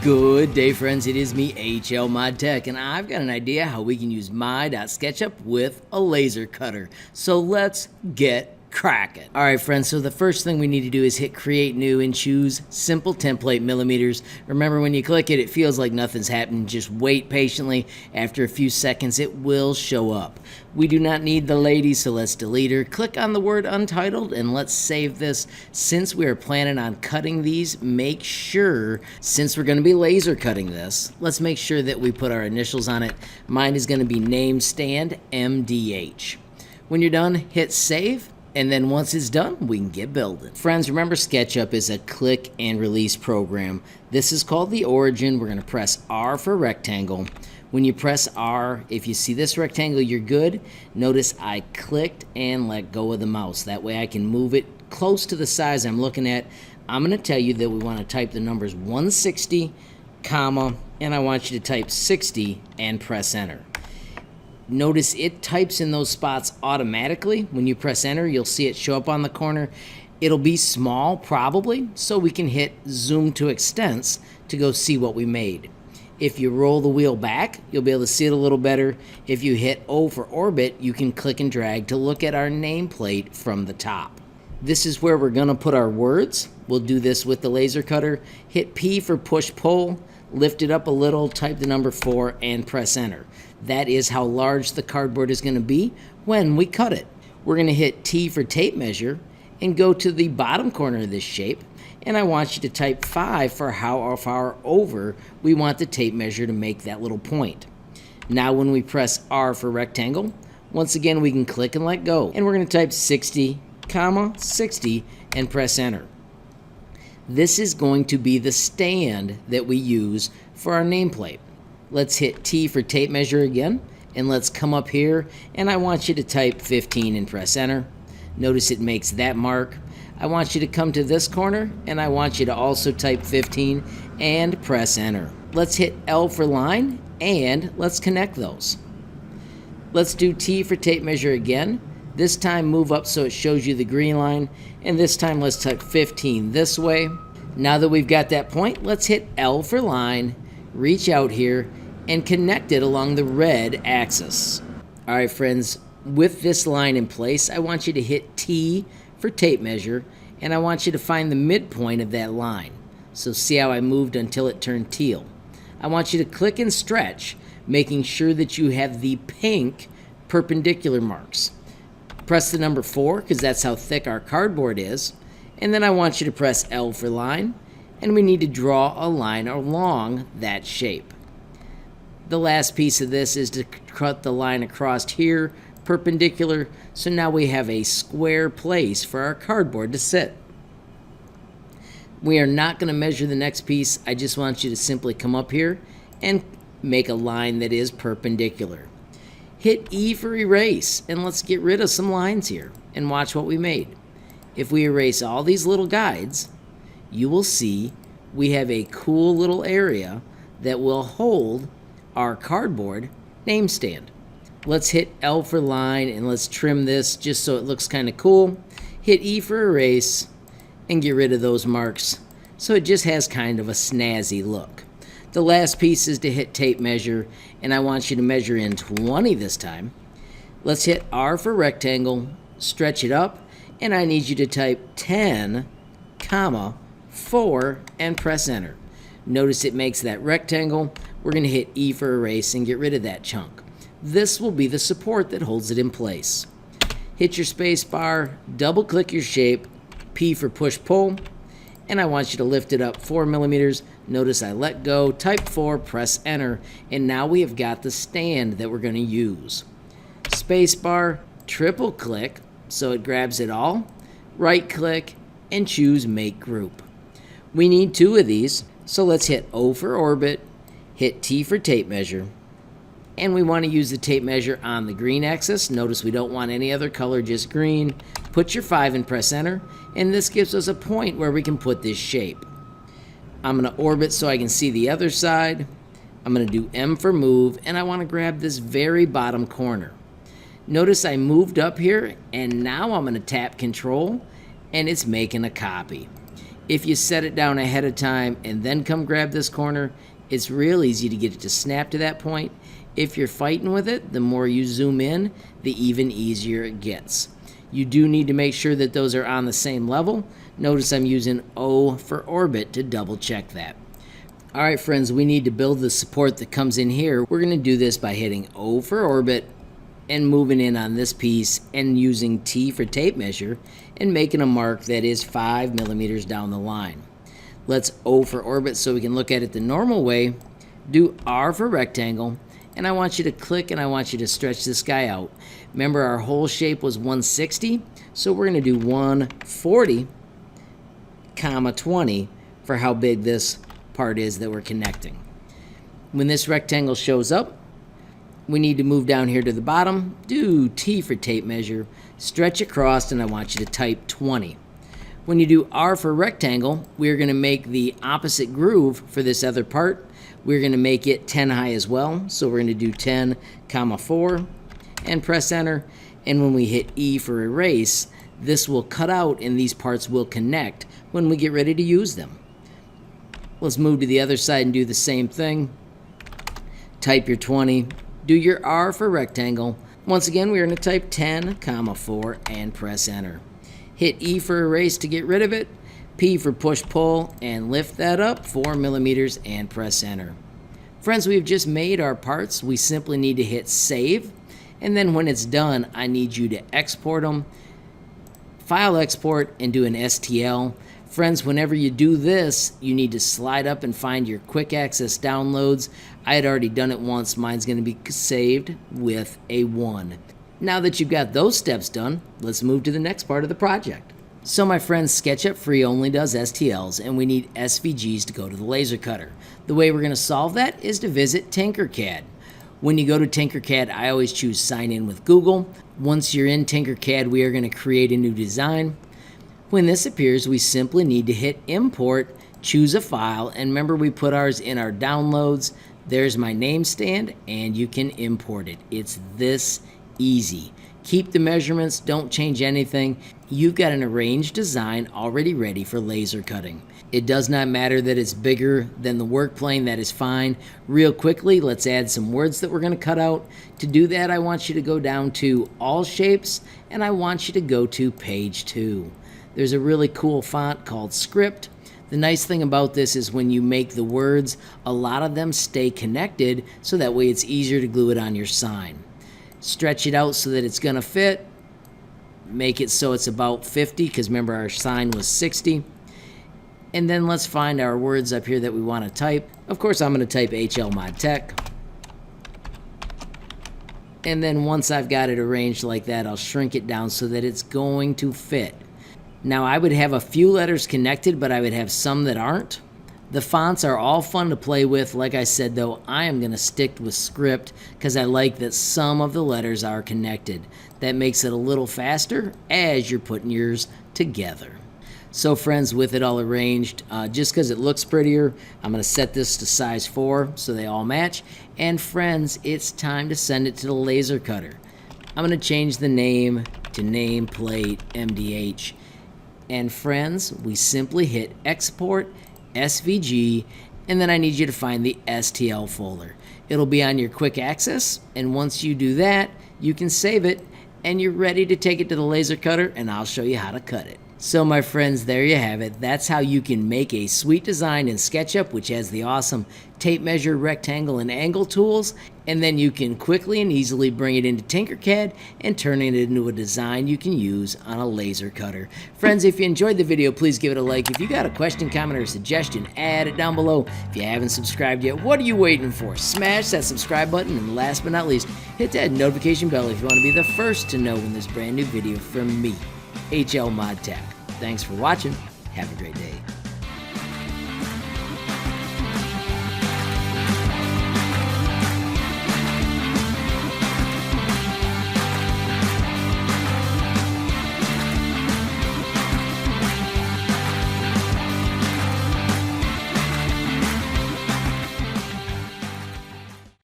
Good day, friends. It is me, HLModTech, and I've got an idea how we can use my.sketchup with a laser cutter. So let's get cracking. All right, friends, so the first thing we need to do is hit Create New and choose Simple Template Millimeters. Remember, when you click it, it feels like nothing's happening. Just wait patiently. After a few seconds, it will show up. We do not need the lady, so let's delete her. Click on the word Untitled, and let's save this. Since we are planning on cutting these, make sure, since we're going to be laser cutting this, let's make sure that we put our initials on it. Mine is going to be name stand MDH. When you're done, hit Save. And then once it's done, we can get building. Friends, remember SketchUp is a click and release program. This is called the origin. We're going to press R for rectangle. When you press R, if you see this rectangle, you're good. Notice I clicked and let go of the mouse. That way I can move it close to the size I'm looking at. I'm going to tell you that we want to type the numbers 160, comma, and I want you to type 60 and press enter. Notice it types in those spots automatically. When you press enter, you'll see it show up on the corner. It'll be small, probably, so we can hit zoom to extents to go see what we made. If you roll the wheel back, you'll be able to see it a little better. If you hit O for orbit, you can click and drag to look at our nameplate from the top. This is where we're going to put our words. We'll do this with the laser cutter. Hit P for push pull, lift it up a little, type the number 4, and press enter. That is how large the cardboard is going to be when we cut it. We're going to hit T for tape measure and go to the bottom corner of this shape, and I want you to type 5 for how far over we want the tape measure to make that little point. Now when we press R for rectangle, once again we can click and let go, and we're going to type 60, comma, 60 and press enter. This is going to be the stand that we use for our nameplate. Let's hit T for tape measure again, and let's come up here, and I want you to type 15 and press enter. Notice it makes that mark. I want you to come to this corner, and I want you to also type 15 and press enter. Let's hit L for line, and let's connect those. Let's do T for tape measure again. This time move up so it shows you the green line, and this time let's type 15 this way. Now that we've got that point, let's hit L for line, reach out here, and connect it along the red axis. All right, friends, with this line in place, I want you to hit T for tape measure, and I want you to find the midpoint of that line. So see how I moved until it turned teal. I want you to click and stretch, making sure that you have the pink perpendicular marks. Press the number 4, because that's how thick our cardboard is, and then I want you to press L for line, and we need to draw a line along that shape. The last piece of this is to cut the line across here, perpendicular, so now we have a square place for our cardboard to sit. We are not going to measure the next piece. I just want you to simply come up here and make a line that is perpendicular. Hit E for erase, and let's get rid of some lines here and watch what we made. If we erase all these little guides, you will see we have a cool little area that will hold our cardboard name stand. Let's hit L for line, and let's trim this just so it looks kind of cool. Hit E for erase and get rid of those marks so it just has kind of a snazzy look. The last piece is to hit tape measure, and I want you to measure in 20 this time. Let's hit R for rectangle, stretch it up, and I need you to type 10, comma, 4 and press enter. Notice it makes that rectangle. We're going to hit E for erase and get rid of that chunk. This will be the support that holds it in place. Hit your space bar, double click your shape, P for push pull, and I want you to lift it up 4 millimeters. Notice I let go, type 4, press enter, and now we have got the stand that we're going to use. Space bar, triple click so it grabs it all, right click, and choose make group. We need 2 of these, so let's hit O for orbit, hit T for tape measure, and we want to use the tape measure on the green axis. Notice we don't want any other color, just green. Put your 5 and press enter, and this gives us a point where we can put this shape. I'm going to orbit so I can see the other side. I'm going to do M for move, and I want to grab this very bottom corner. Notice I moved up here, and now I'm going to tap Control, and it's making a copy. If you set it down ahead of time and then come grab this corner, it's real easy to get it to snap to that point. If you're fighting with it, the more you zoom in, the even easier it gets. You do need to make sure that those are on the same level. Notice I'm using O for orbit to double check that. All right, friends, we need to build the support that comes in here. We're going to do this by hitting O for orbit and moving in on this piece and using T for tape measure and making a mark that is 5 millimeters down the line. Let's O for orbit so we can look at it the normal way. Do R for rectangle, and I want you to click and I want you to stretch this guy out. Remember, our whole shape was 160, so we're going to do 140, comma 20 for how big this part is that we're connecting. When this rectangle shows up, we need to move down here to the bottom, do T for tape measure, stretch across, and I want you to type 20. When you do R for rectangle, we're going to make the opposite groove for this other part. We're going to make it 10 high as well, so we're going to do 10, comma 4, and press enter. And when we hit E for erase, this will cut out and these parts will connect when we get ready to use them. Let's move to the other side and do the same thing. Type your 20. Do your R for rectangle. Once again, we're going to type 10, comma 4, and press enter. Hit E for erase to get rid of it, P for push-pull, and lift that up 4 millimeters and press enter. Friends, we've just made our parts. We simply need to hit save, and then when it's done, I need you to export them, file export, and do an STL. Friends, whenever you do this, you need to slide up and find your quick access downloads. I had already done it once. Mine's going to be saved with a 1. Now that you've got those steps done, let's move to the next part of the project. So my friends, SketchUp Free only does STLs, and we need SVGs to go to the laser cutter. The way we're going to solve that is to visit Tinkercad. When you go to Tinkercad, I always choose sign in with Google. Once you're in Tinkercad, we are going to create a new design. When this appears, we simply need to hit import, choose a file, and remember we put ours in our downloads. There's my name stand, and you can import it. It's this easy. Keep the measurements, don't change anything. You've got an arranged design already ready for laser cutting. It does not matter that it's bigger than the work plane, that is fine. Real quickly, let's add some words that we're going to cut out. To do that, I want you to go down to all shapes, and I want you to go to page 2. There's a really cool font called Script. The nice thing about this is when you make the words, a lot of them stay connected, so that way it's easier to glue it on your sign. Stretch it out so that it's going to fit. Make it so it's about 50, because remember our sign was 60. And then let's find our words up here that we want to type. Of course, I'm going to type HLModTech. And then once I've got it arranged like that, I'll shrink it down so that it's going to fit. Now, I would have a few letters connected, but I would have some that aren't. The fonts are all fun to play with. Like I said, though, I am going to stick with Script because I like that some of the letters are connected. That makes it a little faster as you're putting yours together. So, friends, with it all arranged, just because it looks prettier, I'm going to set this to size 4 so they all match. And, friends, it's time to send it to the laser cutter. I'm going to change the name to Nameplate MDH. And friends, we simply hit Export, SVG, and then I need you to find the STL folder. It'll be on your quick access, and once you do that, you can save it, and you're ready to take it to the laser cutter, and I'll show you how to cut it. So my friends, there you have it. That's how you can make a sweet design in SketchUp, which has the awesome tape measure, rectangle, and angle tools. And then you can quickly and easily bring it into Tinkercad and turn it into a design you can use on a laser cutter. Friends, if you enjoyed the video, please give it a like. If you got a question, comment, or suggestion, add it down below. If you haven't subscribed yet, what are you waiting for? Smash that subscribe button, and last but not least, hit that notification bell if you want to be the first to know when there's a brand new video from me, HLModTech. Thanks for watching. Have a great day.